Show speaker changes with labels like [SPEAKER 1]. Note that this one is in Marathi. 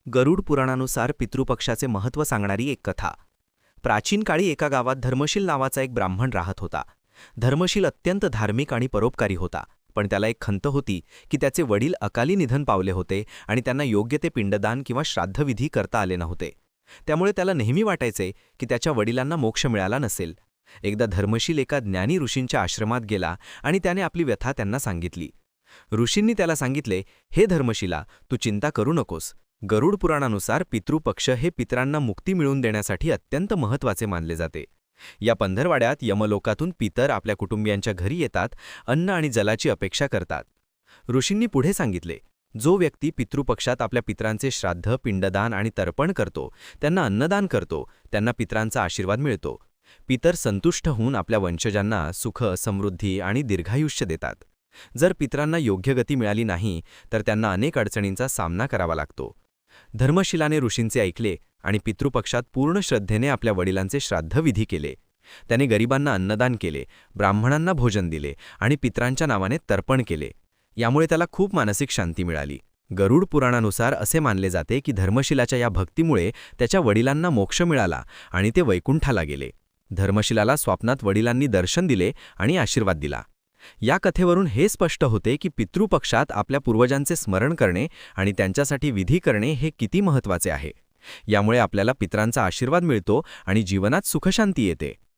[SPEAKER 1] गरुड पुराणानुसार पितृपक्षाचे महत्त्व सांगणारी एक कथा. प्राचीन काळी एका गावात धर्मशील नावाचा एक ब्राह्मण राहत होता. धर्मशील अत्यंत धार्मिक आणि परोपकारी होता, पण त्याला एक खंत होती की त्याचे वडील अकाली निधन पावले होते आणि त्यांना योग्य ते पिंडदान किंवा श्राद्धविधी करता आले नव्हते. त्यामुळे त्याला नेहमी वाटायचे की त्याच्या वडिलांना मोक्ष मिळाला नसेल. एकदा धर्मशील एका ज्ञानी ऋषींच्या आश्रमात गेला आणि त्याने आपली व्यथा त्यांना सांगितली. ऋषींनी त्याला सांगितले, हे धर्मशिला, तू चिंता करू नकोस. गरुड पुराणानुसार पितृपक्ष हे पितरांना मुक्ती मिळवून देण्यासाठी अत्यंत महत्त्वाचे मानले जाते. या पंधरवाड्यात यमलोकातून पितर आपल्या कुटुंबियांच्या घरी येतात, अन्न आणि जलाची अपेक्षा करतात. ऋषींनी पुढे सांगितले, जो व्यक्ती पितृपक्षात आपल्या पितरांचे श्राद्ध, पिंडदान आणि तर्पण करतो, त्यांना अन्नदान करतो, त्यांना पितरांचा आशीर्वाद मिळतो. पितर संतुष्ट होऊन आपल्या वंशजांना सुख, समृद्धी आणि दीर्घायुष्य देतात. जर पितरांना योग्य गती मिळाली नाही तर त्यांना अनेक अडचणींचा सामना करावा लागतो. धर्मशिलाने ऋषींचे ऐकले आणि पितृपक्षात पूर्ण श्रद्धेने आपल्या वडिलांचे श्राद्धविधी केले. त्याने गरिबांना अन्नदान केले, ब्राह्मणांना भोजन दिले आणि पितरांच्या नावाने तर्पण केले. यामुळे त्याला खूप मानसिक शांती मिळाली. गरुड पुराणानुसार असे मानले जाते की धर्मशिलाच्या या भक्तीमुळे त्याच्या वडिलांना मोक्ष मिळाला आणि ते वैकुंठाला गेले. धर्मशिलाला स्वप्नात वडिलांनी दर्शन दिले आणि आशीर्वाद दिला. या कथेवरून हे स्पष्ट होते की पितृपक्षात आपल्या पूर्वजांचे स्मरण करणे आणि त्यांच्यासाठी विधी करणे हे किती महत्त्वाचे आहे. यामुळे आपल्याला पितरांचा आशीर्वाद मिळतो आणि जीवनात सुखशांती येते.